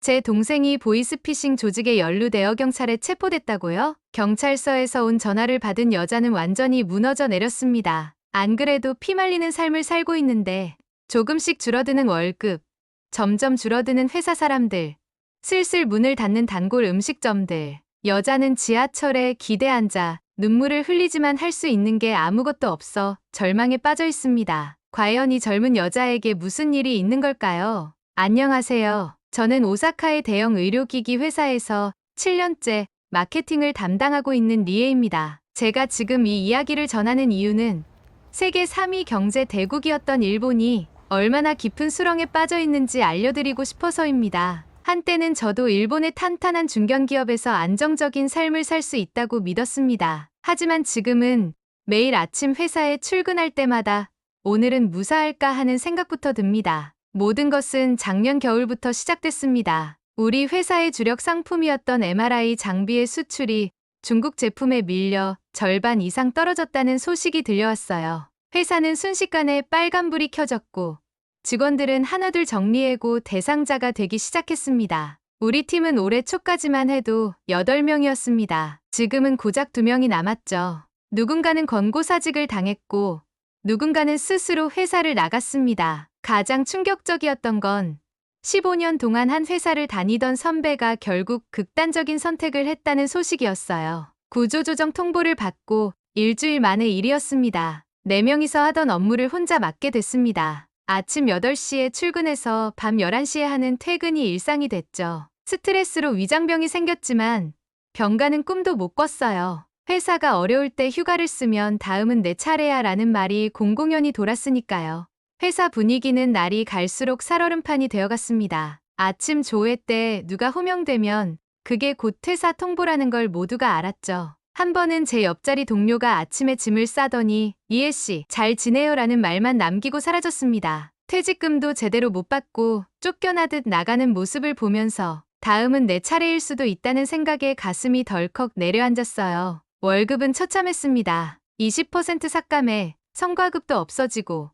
제 동생이 보이스피싱 조직에 연루되어 경찰에 체포됐다고요? 경찰서에서 온 전화를 받은 여자는 완전히 무너져 내렸습니다. 안 그래도 피말리는 삶을 살고 있는데 조금씩 줄어드는 월급, 점점 줄어드는 회사 사람들, 슬슬 문을 닫는 단골 음식점들. 여자는 지하철에 기대 앉아 눈물을 흘리지만 할 수 있는 게 아무것도 없어 절망에 빠져 있습니다. 과연 이 젊은 여자에게 무슨 일이 있는 걸까요? 안녕하세요. 저는 오사카의 대형 의료기기 회사에서 7년째 마케팅을 담당하고 있는 리에입니다. 제가 지금 이 이야기를 전하는 이유는 세계 3위 경제 대국이었던 일본이 얼마나 깊은 수렁에 빠져 있는지 알려드리고 싶어서입니다. 한때는 저도 일본의 탄탄한 중견기업에서 안정적인 삶을 살 수 있다고 믿었습니다. 하지만 지금은 매일 아침 회사에 출근할 때마다 오늘은 무사할까 하는 생각부터 듭니다. 모든 것은 작년 겨울부터 시작됐습니다. 우리 회사의 주력 상품이었던 MRI 장비의 수출이 중국 제품에 밀려 절반 이상 떨어졌다는 소식이 들려왔어요. 회사는 순식간에 빨간불이 켜졌고 직원들은 하나둘 정리해고 대상자가 되기 시작했습니다. 우리 팀은 올해 초까지만 해도 8명이었습니다. 지금은 고작 2명이 남았죠. 누군가는 권고사직을 당했고 누군가는 스스로 회사를 나갔습니다. 가장 충격적이었던 건 15년 동안 한 회사를 다니던 선배가 결국 극단적인 선택을 했다는 소식이었어요. 구조조정 통보를 받고 일주일 만의 일이었습니다. 4명이서 하던 업무를 혼자 맡게 됐습니다. 아침 8시에 출근해서 밤 11시에 하는 퇴근이 일상이 됐죠. 스트레스로 위장병이 생겼지만 병가는 꿈도 못 꿨어요. 회사가 어려울 때 휴가를 쓰면 다음은 내 차례야 라는 말이 공공연히 돌았으니까요. 회사 분위기는 날이 갈수록 살얼음판이 되어갔습니다. 아침 조회 때 누가 호명되면 그게 곧 퇴사 통보라는 걸 모두가 알았죠. 한 번은 제 옆자리 동료가 아침에 짐을 싸더니 이해씨 잘 지내요 라는 말만 남기고 사라졌습니다. 퇴직금도 제대로 못 받고 쫓겨나듯 나가는 모습을 보면서 다음은 내 차례일 수도 있다는 생각에 가슴이 덜컥 내려앉았어요. 월급은 처참했습니다. 20% 삭감에 성과급도 없어지고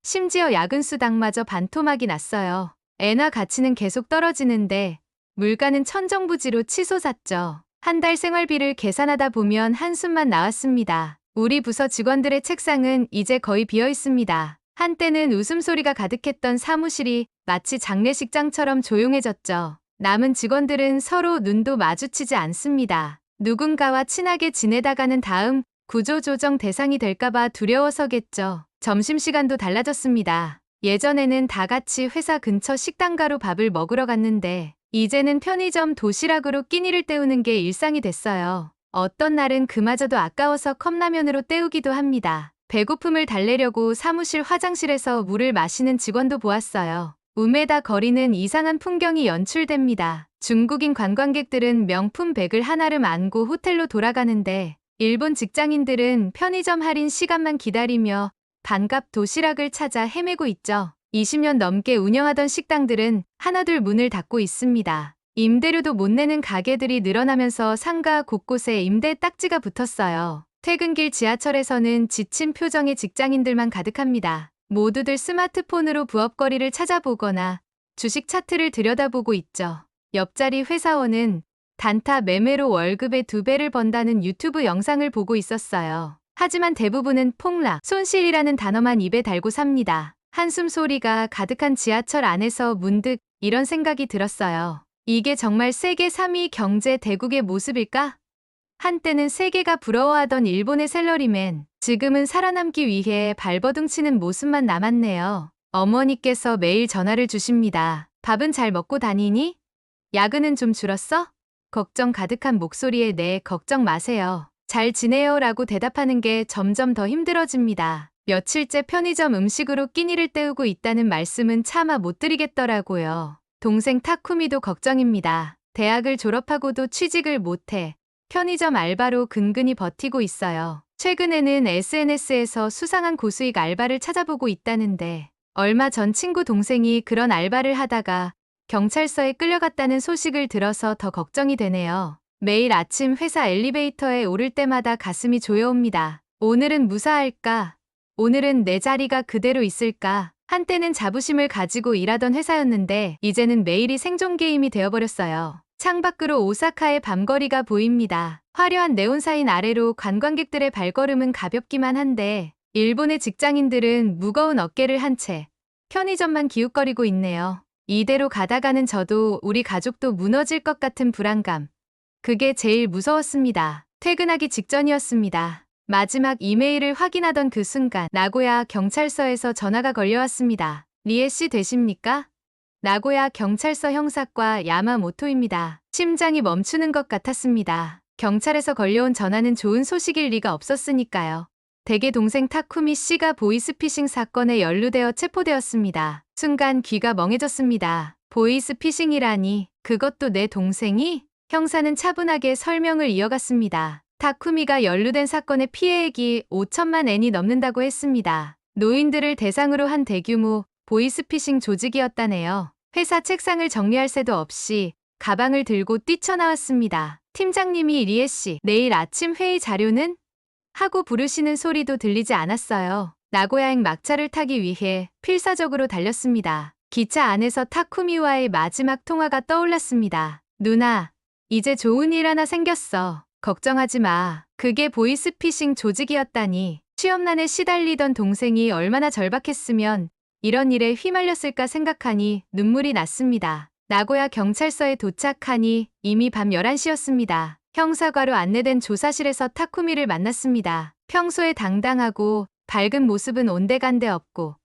심지어 야근 수당마저 반토막이 났어요. 애나 가치는 계속 떨어지는데 물가는 천정부지로 치솟았죠. 한 달 생활비를 계산하다 보면 한숨만 나왔습니다. 우리 부서 직원들의 책상은 이제 거의 비어 있습니다. 한때는 웃음소리가 가득했던 사무실이 마치 장례식장처럼 조용해졌죠. 남은 직원들은 서로 눈도 마주치지 않습니다. 누군가와 친하게 지내다가는 다음 구조조정 대상이 될까봐 두려워서겠죠. 점심시간도 달라졌습니다. 예전에는 다 같이 회사 근처 식당가로 밥을 먹으러 갔는데 이제는 편의점 도시락으로 끼니를 때우는 게 일상이 됐어요. 어떤 날은 그마저도 아까워서 컵라면으로 때우기도 합니다. 배고픔을 달래려고 사무실 화장실에서 물을 마시는 직원도 보았어요. 우메다 거리는 이상한 풍경이 연출됩니다. 중국인 관광객들은 명품 백을 한아름 안고 호텔로 돌아가는데 일본 직장인들은 편의점 할인 시간만 기다리며 반값 도시락을 찾아 헤매고 있죠. 20년 넘게 운영하던 식당들은 하나둘 문을 닫고 있습니다. 임대료도 못 내는 가게들이 늘어나면서 상가 곳곳에 임대 딱지가 붙었어요. 퇴근길 지하철에서는 지친 표정의 직장인들만 가득합니다. 모두들 스마트폰으로 부업거리를 찾아보거나 주식 차트를 들여다보고 있죠. 옆자리 회사원은 단타 매매로 월급의 2배를 번다는 유튜브 영상을 보고 있었어요. 하지만 대부분은 폭락, 손실이라는 단어만 입에 달고 삽니다. 한숨 소리가 가득한 지하철 안에서 문득 이런 생각이 들었어요. 이게 정말 세계 3위 경제 대국의 모습일까? 한때는 세계가 부러워하던 일본의 샐러리맨, 지금은 살아남기 위해 발버둥 치는 모습만 남았네요. 어머니께서 매일 전화를 주십니다. 밥은 잘 먹고 다니니? 야근은 좀 줄었어? 걱정 가득한 목소리에 네, 걱정 마세요. 잘 지내요 라고 대답하는 게 점점 더 힘들어집니다. 며칠째 편의점 음식으로 끼니를 때우고 있다는 말씀은 차마 못 드리겠더라고요. 동생 타쿠미도 걱정입니다. 대학을 졸업하고도 취직을 못해 편의점 알바로 근근히 버티고 있어요. 최근에는 SNS에서 수상한 고수익 알바를 찾아보고 있다는데 얼마 전 친구 동생이 그런 알바를 하다가 경찰서에 끌려갔다는 소식을 들어서 더 걱정이 되네요. 매일 아침 회사 엘리베이터에 오를 때마다 가슴이 조여옵니다. 오늘은 무사할까? 오늘은 내 자리가 그대로 있을까? 한때는 자부심을 가지고 일하던 회사였는데 이제는 매일이 생존 게임이 되어버렸어요. 창밖으로 오사카의 밤거리가 보입니다. 화려한 네온사인 아래로 관광객들의 발걸음은 가볍기만 한데 일본의 직장인들은 무거운 어깨를 한 채 편의점만 기웃거리고 있네요. 이대로 가다가는 저도 우리 가족도 무너질 것 같은 불안감. 그게 제일 무서웠습니다. 퇴근하기 직전이었습니다. 마지막 이메일을 확인하던 그 순간 나고야 경찰서에서 전화가 걸려왔습니다. 리에 씨 되십니까? 나고야 경찰서 형사과 야마모토입니다. 심장이 멈추는 것 같았습니다. 경찰에서 걸려온 전화는 좋은 소식일 리가 없었으니까요. 댁의 동생 타쿠미 씨가 보이스피싱 사건에 연루되어 체포되었습니다. 순간 귀가 멍해졌습니다. 보이스피싱이라니, 그것도 내 동생이? 형사는 차분하게 설명을 이어갔습니다. 타쿠미가 연루된 사건의 피해액이 5천만 엔이 넘는다고 했습니다. 노인들을 대상으로 한 대규모 보이스피싱 조직이었다네요. 회사 책상을 정리할 새도 없이 가방을 들고 뛰쳐나왔습니다. 팀장님이 리에 씨, 내일 아침 회의 자료는? 하고 부르시는 소리도 들리지 않았어요. 나고야행 막차를 타기 위해 필사적으로 달렸습니다. 기차 안에서 타쿠미와의 마지막 통화가 떠올랐습니다. 누나, 이제 좋은 일 하나 생겼어. 걱정하지 마. 그게 보이스피싱 조직이었다니. 취업난에 시달리던 동생이 얼마나 절박했으면 이런 일에 휘말렸을까 생각하니 눈물이 났습니다. 나고야 경찰서에 도착하니 이미 밤 11시였습니다. 형사과로 안내된 조사실에서 타쿠미를 만났습니다. 평소에 당당하고 밝은 모습은 온데간데 없고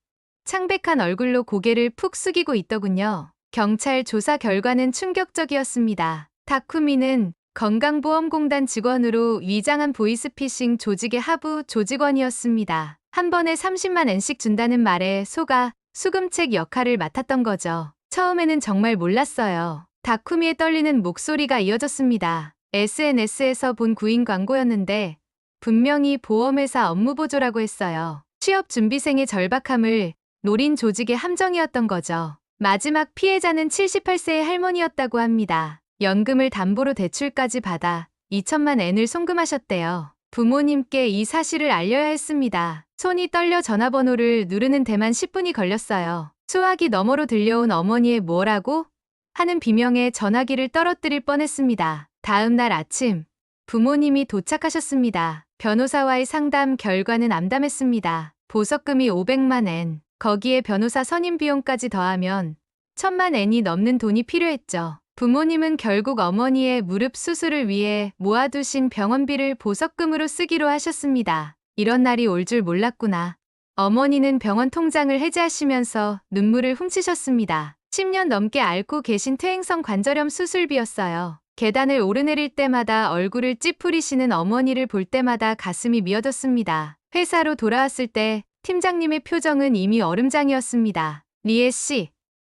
창백한 얼굴로 고개를 푹 숙이고 있더군요. 경찰 조사 결과는 충격적이었습니다. 타쿠미는 건강보험공단 직원으로 위장한 보이스피싱 조직의 하부 조직원이었습니다. 한 번에 30만 엔씩 준다는 말에 속아 수금책 역할을 맡았던 거죠. 처음에는 정말 몰랐어요. 타쿠미의 떨리는 목소리가 이어졌습니다. SNS에서 본 구인 광고였는데 분명히 보험회사 업무보조라고 했어요. 취업준비생의 절박함을 노린 조직의 함정이었던 거죠. 마지막 피해자는 78세의 할머니였다고 합니다. 연금을 담보로 대출까지 받아 2천만 엔을 송금하셨대요. 부모님께 이 사실을 알려야 했습니다. 손이 떨려 전화번호를 누르는 데만 10분이 걸렸어요. 수화기 너머로 들려온 어머니의 뭐라고? 하는 비명에 전화기를 떨어뜨릴 뻔했습니다. 다음 날 아침, 부모님이 도착하셨습니다. 변호사와의 상담 결과는 암담했습니다. 보석금이 500만 엔, 거기에 변호사 선임 비용까지 더하면 1,000만 엔이 넘는 돈이 필요했죠. 부모님은 결국 어머니의 무릎 수술을 위해 모아두신 병원비를 보석금으로 쓰기로 하셨습니다. 이런 날이 올 줄 몰랐구나. 어머니는 병원 통장을 해지하시면서 눈물을 훔치셨습니다. 10년 넘게 앓고 계신 퇴행성 관절염 수술비였어요. 계단을 오르내릴 때마다 얼굴을 찌푸리시는 어머니를 볼 때마다 가슴이 미어졌습니다. 회사로 돌아왔을 때 팀장님의 표정은 이미 얼음장이었습니다. 리에 씨,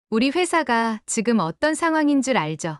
우리 회사가 지금 어떤 상황인 줄 알죠?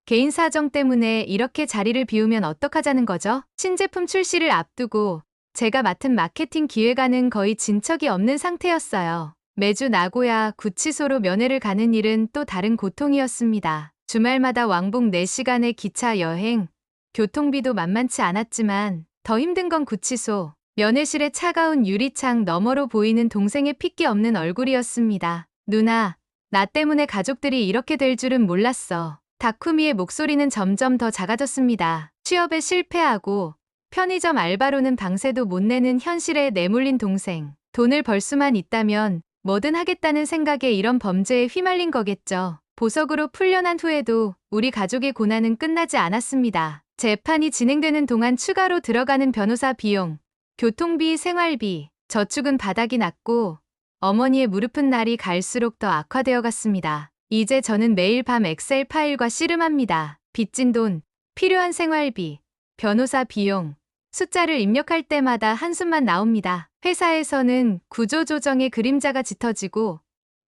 개인 사정 때문에 이렇게 자리를 비우면 어떡하자는 거죠? 신제품 출시를 앞두고 제가 맡은 마케팅 기획안은 거의 진척이 없는 상태였어요. 매주 나고야 구치소로 면회를 가는 일은 또 다른 고통이었습니다. 주말마다 왕복 4시간의 기차 여행, 교통비도 만만치 않았지만 더 힘든 건 구치소, 면회실의 차가운 유리창 너머로 보이는 동생의 핏기 없는 얼굴이었습니다. 누나, 나 때문에 가족들이 이렇게 될 줄은 몰랐어. 다쿠미의 목소리는 점점 더 작아졌습니다. 취업에 실패하고 편의점 알바로는 방세도 못 내는 현실에 내몰린 동생. 돈을 벌 수만 있다면 뭐든 하겠다는 생각에 이런 범죄에 휘말린 거겠죠. 보석으로 풀려난 후에도 우리 가족의 고난은 끝나지 않았습니다. 재판이 진행되는 동안 추가로 들어가는 변호사 비용, 교통비, 생활비, 저축은 바닥이 났고 어머니의 무릎은 날이 갈수록 더 악화되어 갔습니다. 이제 저는 매일 밤 엑셀 파일과 씨름합니다. 빚진 돈, 필요한 생활비, 변호사 비용, 숫자를 입력할 때마다 한숨만 나옵니다. 회사에서는 구조조정의 그림자가 짙어지고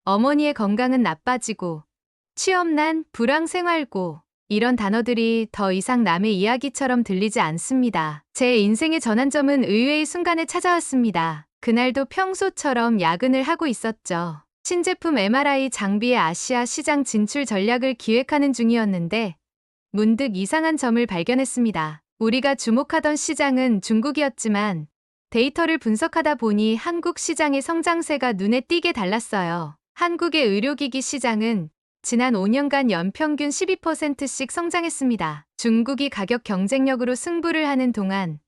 어머니의 건강은 나빠지고 취업난, 불황생활고 이런 단어들이 더 이상 남의 이야기처럼 들리지 않습니다. 제 인생의 전환점은 의외의 순간에 찾아왔습니다. 그날도 평소처럼 야근을 하고 있었죠. 신제품 MRI 장비의 아시아 시장 진출 전략을 기획하는 중이었는데 문득 이상한 점을 발견했습니다. 우리가 주목하던 시장은 중국이었지만 데이터를 분석하다 보니 한국 시장의 성장세가 눈에 띄게 달랐어요. 한국의 의료기기 시장은 지난 5년간 연평균 12%씩 성장했습니다. 중국이 가격 경쟁력으로 승부를 하는 동안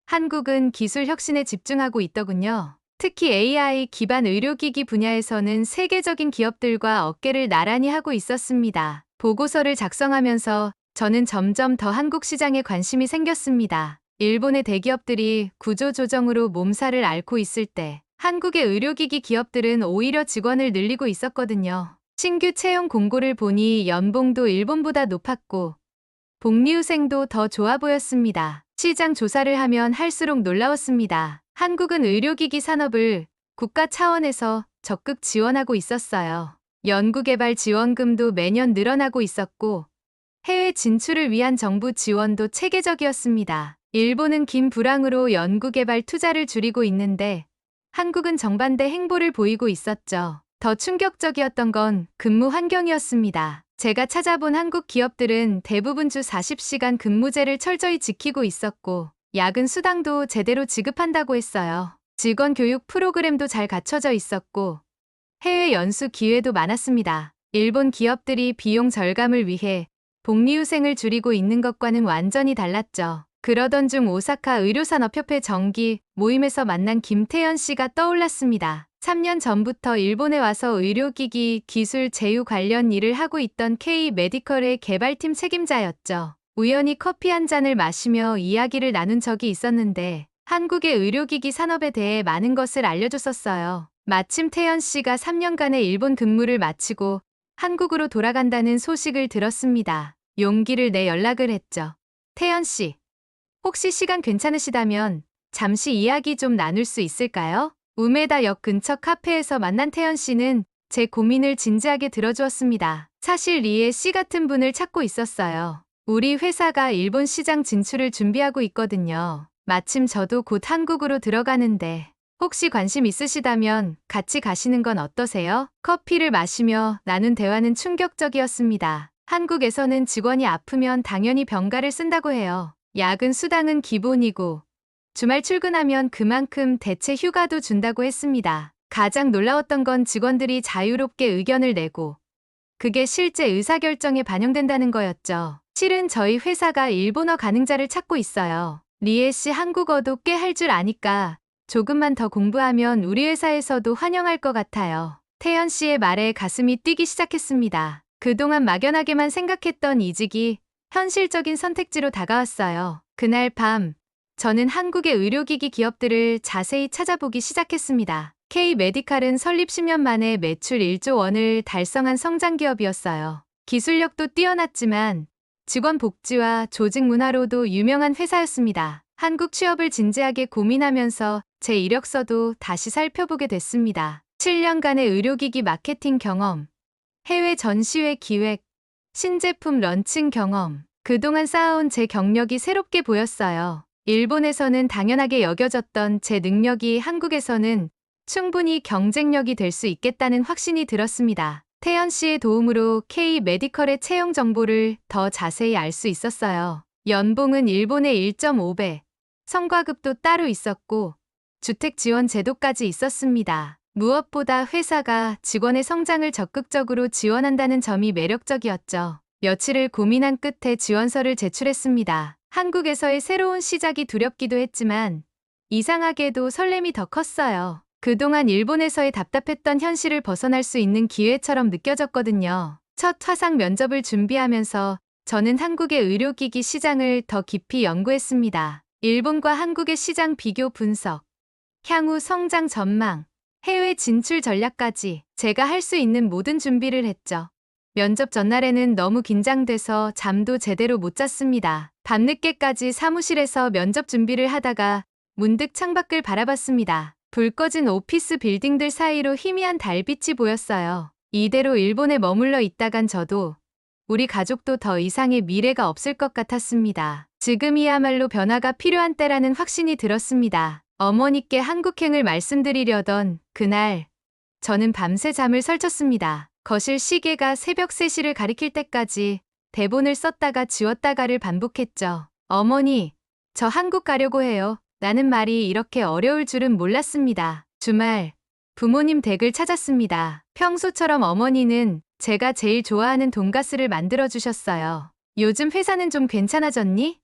한국은 기술 혁신에 집중하고 있더군요. 특히 AI 기반 의료기기 분야에서는 세계적인 기업들과 어깨를 나란히 하고 있었습니다. 보고서를 작성하면서 저는 점점 더 한국 시장에 관심이 생겼습니다. 일본의 대기업들이 구조조정으로 몸살을 앓고 있을 때 한국의 의료기기 기업들은 오히려 직원을 늘리고 있었거든요. 신규 채용 공고를 보니 연봉도 일본보다 높았고 복리후생도 더 좋아 보였습니다. 시장 조사를 하면 할수록 놀라웠습니다. 한국은 의료기기 산업을 국가 차원에서 적극 지원하고 있었어요. 연구개발 지원금도 매년 늘어나고 있었고 해외 진출을 위한 정부 지원도 체계적이었습니다. 일본은 긴 불황으로 연구개발 투자를 줄이고 있는데 한국은 정반대 행보를 보이고 있었죠. 더 충격적이었던 건 근무 환경이었습니다. 제가 찾아본 한국 기업들은 대부분 주 40시간 근무제를 철저히 지키고 있었고 야근 수당도 제대로 지급한다고 했어요. 직원 교육 프로그램도 잘 갖춰져 있었고 해외 연수 기회도 많았습니다. 일본 기업들이 비용 절감을 위해 복리후생을 줄이고 있는 것과는 완전히 달랐죠. 그러던 중 오사카 의료산업협회 정기 모임에서 만난 김태현 씨가 떠올랐습니다. 3년 전부터 일본에 와서 의료기기 기술 제휴 관련 일을 하고 있던 K-메디컬의 개발팀 책임자였죠. 우연히 커피 한 잔을 마시며 이야기를 나눈 적이 있었는데 한국의 의료기기 산업에 대해 많은 것을 알려줬었어요. 마침 태연 씨가 3년간의 일본 근무를 마치고 한국으로 돌아간다는 소식을 들었습니다. 용기를 내 연락을 했죠. 태연 씨, 혹시 시간 괜찮으시다면 잠시 이야기 좀 나눌 수 있을까요? 우메다역 근처 카페에서 만난 태연 씨는 제 고민을 진지하게 들어주었습니다. 사실 리에 씨 같은 분을 찾고 있었어요. 우리 회사가 일본 시장 진출을 준비하고 있거든요. 마침 저도 곧 한국으로 들어가는데 혹시 관심 있으시다면 같이 가시는 건 어떠세요? 커피를 마시며 나눈 대화는 충격적이었습니다. 한국에서는 직원이 아프면 당연히 병가를 쓴다고 해요. 야근 수당은 기본이고 주말 출근하면 그만큼 대체 휴가도 준다고 했습니다. 가장 놀라웠던 건 직원들이 자유롭게 의견을 내고 그게 실제 의사결정에 반영된다는 거였죠. 실은 저희 회사가 일본어 가능자를 찾고 있어요. 리에 씨 한국어도 꽤 할 줄 아니까 조금만 더 공부하면 우리 회사에서도 환영할 것 같아요. 태연 씨의 말에 가슴이 뛰기 시작했습니다. 그동안 막연하게만 생각했던 이직이 현실적인 선택지로 다가왔어요. 그날 밤 저는 한국의 의료기기 기업들을 자세히 찾아보기 시작했습니다. K-메디칼은 설립 10년 만에 매출 1조 원을 달성한 성장 기업이었어요. 기술력도 뛰어났지만 직원 복지와 조직 문화로도 유명한 회사였습니다. 한국 취업을 진지하게 고민하면서 제 이력서도 다시 살펴보게 됐습니다. 7년간의 의료기기 마케팅 경험, 해외 전시회 기획, 신제품 런칭 경험. 그동안 쌓아온 제 경력이 새롭게 보였어요. 일본에서는 당연하게 여겨졌던 제 능력이 한국에서는 충분히 경쟁력이 될 수 있겠다는 확신이 들었습니다. 태연 씨의 도움으로 K-메디컬의 채용 정보를 더 자세히 알 수 있었어요. 연봉은 일본의 1.5배, 성과급도 따로 있었고 주택 지원 제도까지 있었습니다. 무엇보다 회사가 직원의 성장을 적극적으로 지원한다는 점이 매력적이었죠. 며칠을 고민한 끝에 지원서를 제출했습니다. 한국에서의 새로운 시작이 두렵기도 했지만 이상하게도 설렘이 더 컸어요. 그동안 일본에서의 답답했던 현실을 벗어날 수 있는 기회처럼 느껴졌거든요. 첫 화상 면접을 준비하면서 저는 한국의 의료기기 시장을 더 깊이 연구했습니다. 일본과 한국의 시장 비교 분석, 향후 성장 전망, 해외 진출 전략까지 제가 할 수 있는 모든 준비를 했죠. 면접 전날에는 너무 긴장돼서 잠도 제대로 못 잤습니다. 밤늦게까지 사무실에서 면접 준비를 하다가 문득 창밖을 바라봤습니다. 불 꺼진 오피스 빌딩들 사이로 희미한 달빛이 보였어요. 이대로 일본에 머물러 있다간 저도 우리 가족도 더 이상의 미래가 없을 것 같았습니다. 지금이야말로 변화가 필요한 때라는 확신이 들었습니다. 어머니께 한국행을 말씀드리려던 그날 저는 밤새 잠을 설쳤습니다. 거실 시계가 새벽 3시를 가리킬 때까지 대본을 썼다가 지웠다가를 반복했죠. 어머니, 저 한국 가려고 해요. 라는 말이 이렇게 어려울 줄은 몰랐습니다. 주말, 부모님 댁을 찾았습니다. 평소처럼 어머니는 제가 제일 좋아하는 돈가스를 만들어 주셨어요. 요즘 회사는 좀 괜찮아졌니?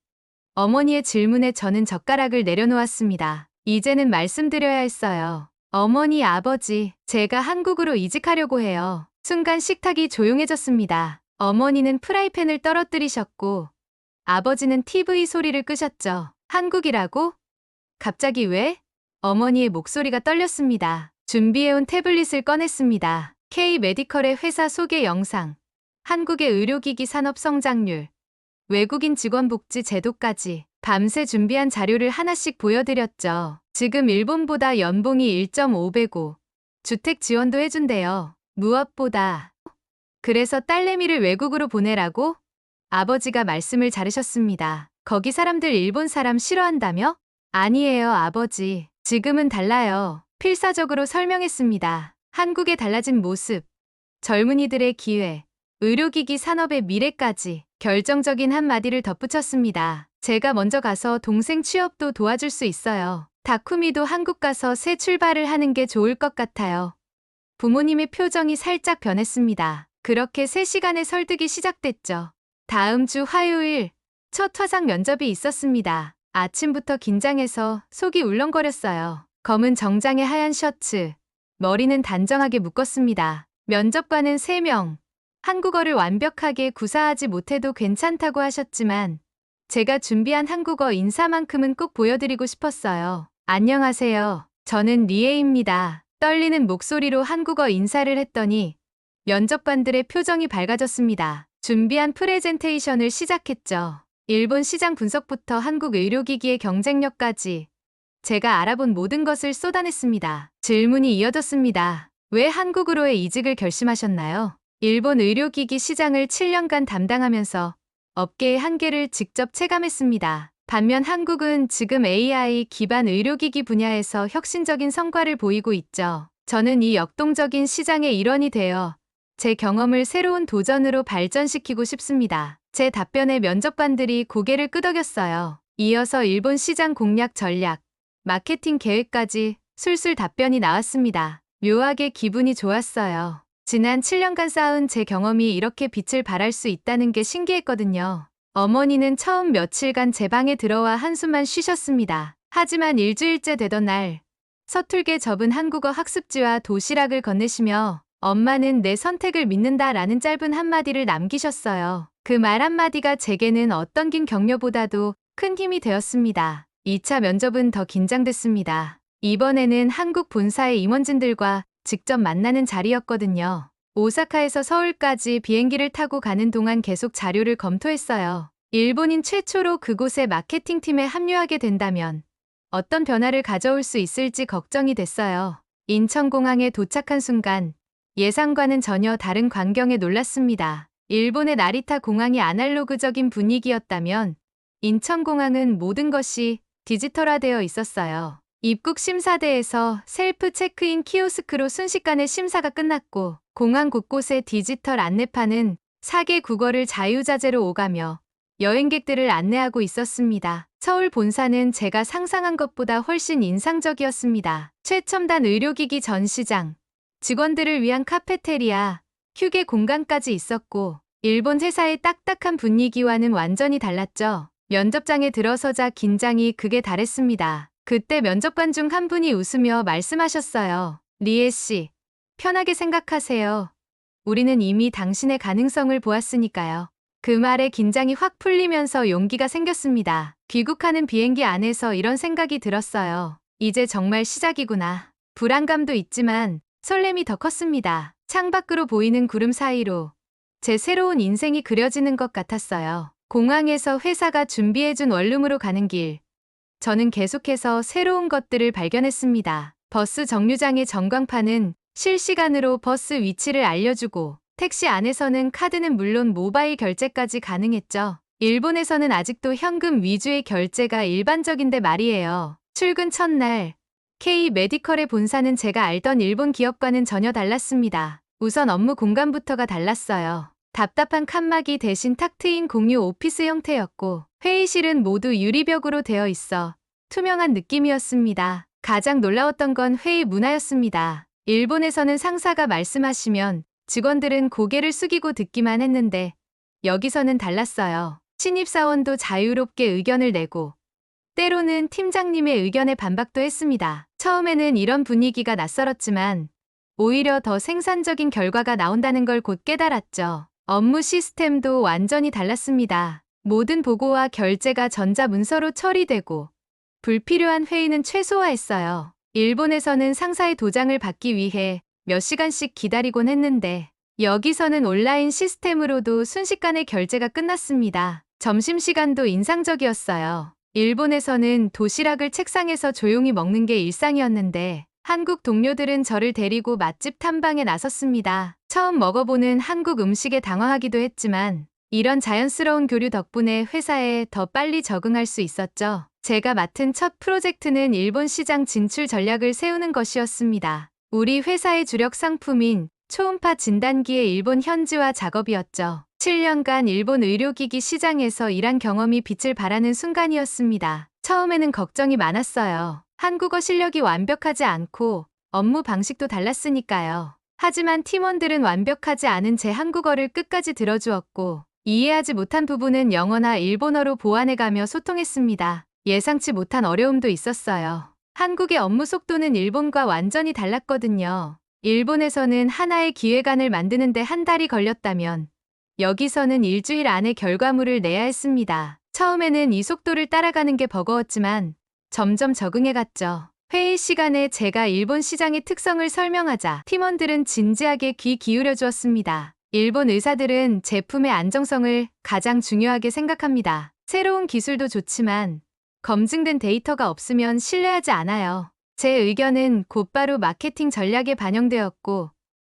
어머니의 질문에 저는 젓가락을 내려놓았습니다. 이제는 말씀드려야 했어요. 어머니, 아버지, 제가 한국으로 이직하려고 해요. 순간 식탁이 조용해졌습니다. 어머니는 프라이팬을 떨어뜨리셨고 아버지는 TV 소리를 끄셨죠. 한국이라고? 갑자기 왜? 어머니의 목소리가 떨렸습니다. 준비해온 태블릿을 꺼냈습니다. K-메디컬의 회사 소개 영상, 한국의 의료기기 산업 성장률, 외국인 직원 복지 제도까지 밤새 준비한 자료를 하나씩 보여드렸죠. 지금 일본보다 연봉이 1.5배고 주택 지원도 해준대요. 무엇보다 그래서 딸내미를 외국으로 보내라고? 아버지가 말씀을 자르셨습니다. 거기 사람들 일본 사람 싫어한다며? 아니에요, 아버지. 지금은 달라요. 필사적으로 설명했습니다. 한국의 달라진 모습, 젊은이들의 기회, 의료기기 산업의 미래까지 결정적인 한마디를 덧붙였습니다. 제가 먼저 가서 동생 취업도 도와줄 수 있어요. 다쿠미도 한국 가서 새 출발을 하는 게 좋을 것 같아요. 부모님의 표정이 살짝 변했습니다. 그렇게 3시간의 설득이 시작됐죠. 다음 주 화요일, 첫 화상 면접이 있었습니다. 아침부터 긴장해서 속이 울렁거렸어요. 검은 정장에 하얀 셔츠, 머리는 단정하게 묶었습니다. 면접관은 3명. 한국어를 완벽하게 구사하지 못해도 괜찮다고 하셨지만 제가 준비한 한국어 인사만큼은 꼭 보여드리고 싶었어요. 안녕하세요. 저는 리에입니다. 떨리는 목소리로 한국어 인사를 했더니 면접관들의 표정이 밝아졌습니다. 준비한 프레젠테이션을 시작했죠. 일본 시장 분석부터 한국 의료기기의 경쟁력까지 제가 알아본 모든 것을 쏟아냈습니다. 질문이 이어졌습니다. 왜 한국으로의 이직을 결심하셨나요? 일본 의료기기 시장을 7년간 담당하면서 업계의 한계를 직접 체감했습니다. 반면 한국은 지금 AI 기반 의료기기 분야에서 혁신적인 성과를 보이고 있죠. 저는 이 역동적인 시장의 일원이 되어 제 경험을 새로운 도전으로 발전시키고 싶습니다. 제 답변에 면접관들이 고개를 끄덕였어요. 이어서 일본 시장 공략 전략, 마케팅 계획까지 술술 답변이 나왔습니다. 묘하게 기분이 좋았어요. 지난 7년간 쌓은 제 경험이 이렇게 빛을 발할 수 있다는 게 신기했거든요. 어머니는 처음 며칠간 제 방에 들어와 한숨만 쉬셨습니다. 하지만 일주일째 되던 날, 서툴게 접은 한국어 학습지와 도시락을 건네시며 엄마는 내 선택을 믿는다라는 짧은 한마디를 남기셨어요. 그 말 한마디가 제게는 어떤 긴 격려보다도 큰 힘이 되었습니다. 2차 면접은 더 긴장됐습니다. 이번에는 한국 본사의 임원진들과 직접 만나는 자리였거든요. 오사카에서 서울까지 비행기를 타고 가는 동안 계속 자료를 검토했어요. 일본인 최초로 그곳의 마케팅팀에 합류하게 된다면 어떤 변화를 가져올 수 있을지 걱정이 됐어요. 인천공항에 도착한 순간 예상과는 전혀 다른 광경에 놀랐습니다. 일본의 나리타 공항이 아날로그적인 분위기였다면 인천공항은 모든 것이 디지털화되어 있었어요. 입국 심사대에서 셀프 체크인 키오스크로 순식간에 심사가 끝났고 공항 곳곳에 디지털 안내판은 4개 국어를 자유자재로 오가며 여행객들을 안내하고 있었습니다. 서울 본사는 제가 상상한 것보다 훨씬 인상적이었습니다. 최첨단 의료기기 전시장, 직원들을 위한 카페테리아, 휴게 공간까지 있었고 일본 회사의 딱딱한 분위기와는 완전히 달랐죠. 면접장에 들어서자 긴장이 극에 달했습니다. 그때 면접관 중 한 분이 웃으며 말씀하셨어요. 리에 씨, 편하게 생각하세요. 우리는 이미 당신의 가능성을 보았으니까요. 그 말에 긴장이 확 풀리면서 용기가 생겼습니다. 귀국하는 비행기 안에서 이런 생각이 들었어요. 이제 정말 시작이구나. 불안감도 있지만 설렘이 더 컸습니다. 창밖으로 보이는 구름 사이로 제 새로운 인생이 그려지는 것 같았어요. 공항에서 회사가 준비해준 원룸으로 가는 길. 저는 계속해서 새로운 것들을 발견했습니다. 버스 정류장의 전광판은 실시간으로 버스 위치를 알려주고 택시 안에서는 카드는 물론 모바일 결제까지 가능했죠. 일본에서는 아직도 현금 위주의 결제가 일반적인데 말이에요. 출근 첫날 K-메디컬의 본사는 제가 알던 일본 기업과는 전혀 달랐습니다. 우선 업무 공간부터가 달랐어요. 답답한 칸막이 대신 탁 트인 공유 오피스 형태였고 회의실은 모두 유리벽으로 되어 있어 투명한 느낌이었습니다. 가장 놀라웠던 건 회의 문화였습니다. 일본에서는 상사가 말씀하시면 직원들은 고개를 숙이고 듣기만 했는데 여기서는 달랐어요. 신입사원도 자유롭게 의견을 내고 때로는 팀장님의 의견에 반박도 했습니다. 처음에는 이런 분위기가 낯설었지만 오히려 더 생산적인 결과가 나온다는 걸 곧 깨달았죠. 업무 시스템도 완전히 달랐습니다. 모든 보고와 결제가 전자문서로 처리되고 불필요한 회의는 최소화했어요. 일본에서는 상사의 도장을 받기 위해 몇 시간씩 기다리곤 했는데 여기서는 온라인 시스템으로도 순식간에 결제가 끝났습니다. 점심시간도 인상적이었어요. 일본에서는 도시락을 책상에서 조용히 먹는 게 일상이었는데 한국 동료들은 저를 데리고 맛집 탐방에 나섰습니다. 처음 먹어보는 한국 음식에 당황하기도 했지만 이런 자연스러운 교류 덕분에 회사에 더 빨리 적응할 수 있었죠. 제가 맡은 첫 프로젝트는 일본 시장 진출 전략을 세우는 것이었습니다. 우리 회사의 주력 상품인 초음파 진단기의 일본 현지화 작업이었죠. 7년간 일본 의료기기 시장에서 일한 경험이 빛을 발하는 순간이었습니다. 처음에는 걱정이 많았어요. 한국어 실력이 완벽하지 않고 업무 방식도 달랐으니까요. 하지만 팀원들은 완벽하지 않은 제 한국어를 끝까지 들어주었고 이해하지 못한 부분은 영어나 일본어로 보완해가며 소통했습니다. 예상치 못한 어려움도 있었어요. 한국의 업무 속도는 일본과 완전히 달랐거든요. 일본에서는 하나의 기획안을 만드는데 한 달이 걸렸다면 여기서는 일주일 안에 결과물을 내야 했습니다. 처음에는 이 속도를 따라가는 게 버거웠지만 점점 적응해갔죠. 회의 시간에 제가 일본 시장의 특성을 설명하자 팀원들은 진지하게 귀 기울여 주었습니다. 일본 의사들은 제품의 안정성을 가장 중요하게 생각합니다. 새로운 기술도 좋지만 검증된 데이터가 없으면 신뢰하지 않아요. 제 의견은 곧바로 마케팅 전략에 반영되었고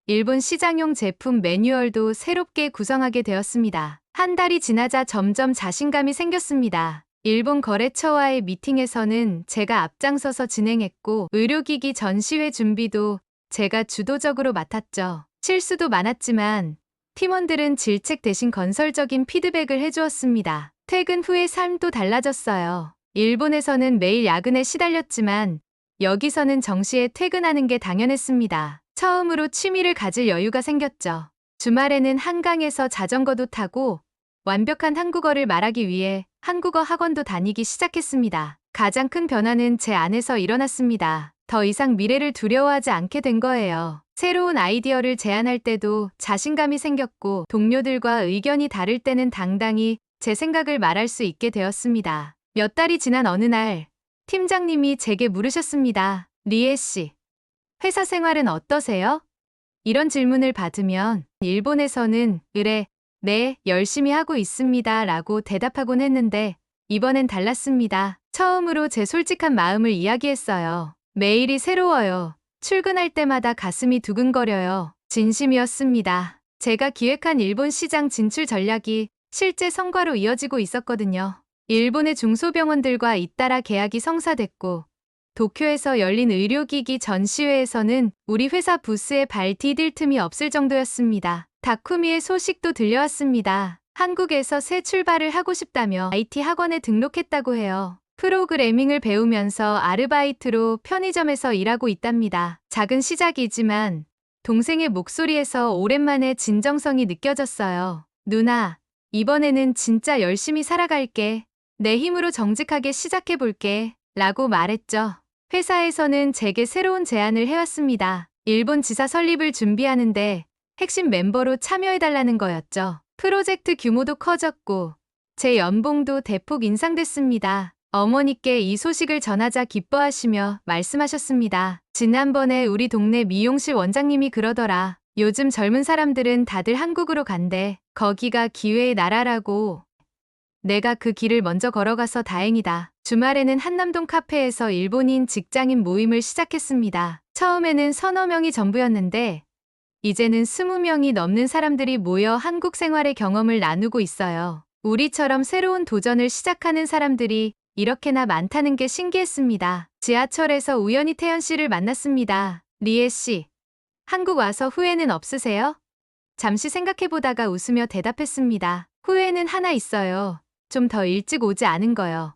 일본 시장용 제품 매뉴얼도 새롭게 구성하게 되었습니다. 한 달이 지나자 점점 자신감이 생겼습니다. 일본 거래처와의 미팅에서는 제가 앞장서서 진행했고 의료기기 전시회 준비도 제가 주도적으로 맡았죠. 실수도 많았지만 팀원들은 질책 대신 건설적인 피드백을 해주었습니다. 퇴근 후의 삶도 달라졌어요. 일본에서는 매일 야근에 시달렸지만 여기서는 정시에 퇴근하는 게 당연했습니다. 처음으로 취미를 가질 여유가 생겼죠. 주말에는 한강에서 자전거도 타고 완벽한 한국어를 말하기 위해 한국어 학원도 다니기 시작했습니다. 가장 큰 변화는 제 안에서 일어났습니다. 더 이상 미래를 두려워하지 않게 된 거예요. 새로운 아이디어를 제안할 때도 자신감이 생겼고 동료들과 의견이 다를 때는 당당히 제 생각을 말할 수 있게 되었습니다. 몇 달이 지난 어느 날 팀장님이 제게 물으셨습니다. 리에 씨, 회사 생활은 어떠세요? 이런 질문을 받으면 일본에서는 그래, 네, 열심히 하고 있습니다 라고 대답하곤 했는데 이번엔 달랐습니다. 처음으로 제 솔직한 마음을 이야기했어요. 매일이 새로워요. 출근할 때마다 가슴이 두근거려요. 진심이었습니다. 제가 기획한 일본 시장 진출 전략이 실제 성과로 이어지고 있었거든요. 일본의 중소병원들과 잇따라 계약이 성사됐고 도쿄에서 열린 의료기기 전시회에서는 우리 회사 부스에 발 디딜 틈이 없을 정도였습니다. 다쿠미의 소식도 들려왔습니다. 한국에서 새 출발을 하고 싶다며 IT 학원에 등록했다고 해요. 프로그래밍을 배우면서 아르바이트로 편의점에서 일하고 있답니다. 작은 시작이지만 동생의 목소리에서 오랜만에 진정성이 느껴졌어요. 누나, 이번에는 진짜 열심히 살아갈게. 내 힘으로 정직하게 시작해볼게. 라고 말했죠. 회사에서는 제게 새로운 제안을 해왔습니다. 일본 지사 설립을 준비하는데 핵심 멤버로 참여해달라는 거였죠. 프로젝트 규모도 커졌고 제 연봉도 대폭 인상됐습니다. 어머니께 이 소식을 전하자 기뻐하시며 말씀하셨습니다. 지난번에 우리 동네 미용실 원장님이 그러더라. 요즘 젊은 사람들은 다들 한국으로 간대. 거기가 기회의 나라라고. 내가 그 길을 먼저 걸어가서 다행이다. 주말에는 한남동 카페에서 일본인 직장인 모임을 시작했습니다. 처음에는 서너 명이 전부였는데 이제는 20명이 넘는 사람들이 모여 한국 생활의 경험을 나누고 있어요. 우리처럼 새로운 도전을 시작하는 사람들이 이렇게나 많다는 게 신기했습니다. 지하철에서 우연히 태연 씨를 만났습니다. 리에 씨, 한국 와서 후회는 없으세요? 잠시 생각해보다가 웃으며 대답했습니다. 후회는 하나 있어요. 좀 더 일찍 오지 않은 거요.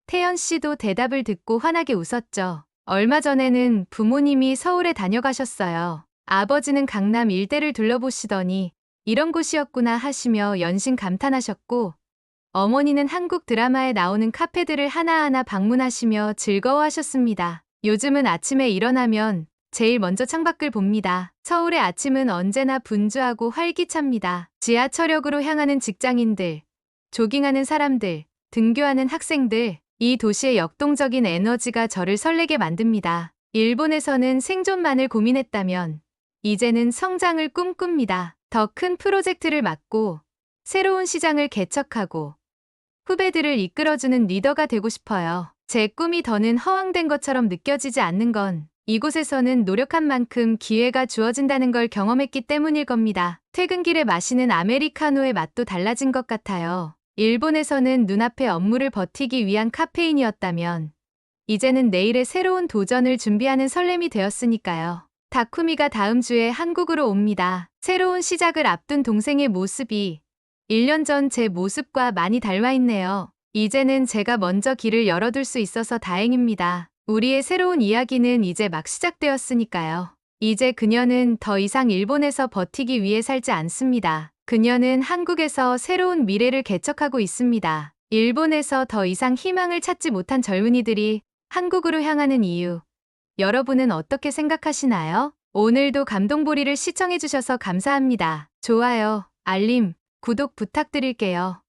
태연 씨도 대답을 듣고 환하게 웃었죠. 얼마 전에는 부모님이 서울에 다녀가셨어요. 아버지는 강남 일대를 둘러보시더니 이런 곳이었구나 하시며 연신 감탄하셨고, 어머니는 한국 드라마에 나오는 카페들을 하나하나 방문하시며 즐거워하셨습니다. 요즘은 아침에 일어나면 제일 먼저 창밖을 봅니다. 서울의 아침은 언제나 분주하고 활기찹니다. 지하철역으로 향하는 직장인들, 조깅하는 사람들, 등교하는 학생들, 이 도시의 역동적인 에너지가 저를 설레게 만듭니다. 일본에서는 생존만을 고민했다면 이제는 성장을 꿈꿉니다. 더 큰 프로젝트를 맡고 새로운 시장을 개척하고 후배들을 이끌어주는 리더가 되고 싶어요. 제 꿈이 더는 허황된 것처럼 느껴지지 않는 건 이곳에서는 노력한 만큼 기회가 주어진다는 걸 경험했기 때문일 겁니다. 퇴근길에 마시는 아메리카노의 맛도 달라진 것 같아요. 일본에서는 눈앞의 업무를 버티기 위한 카페인이었다면 이제는 내일의 새로운 도전을 준비하는 설렘이 되었으니까요. 다쿠미가 다음 주에 한국으로 옵니다. 새로운 시작을 앞둔 동생의 모습이 1년 전 제 모습과 많이 닮아 있네요. 이제는 제가 먼저 길을 열어둘 수 있어서 다행입니다. 우리의 새로운 이야기는 이제 막 시작되었으니까요. 이제 그녀는 더 이상 일본에서 버티기 위해 살지 않습니다. 그녀는 한국에서 새로운 미래를 개척하고 있습니다. 일본에서 더 이상 희망을 찾지 못한 젊은이들이 한국으로 향하는 이유, 여러분은 어떻게 생각하시나요? 오늘도 감동보리를 시청해주셔서 감사합니다. 좋아요, 알림, 구독 부탁드릴게요.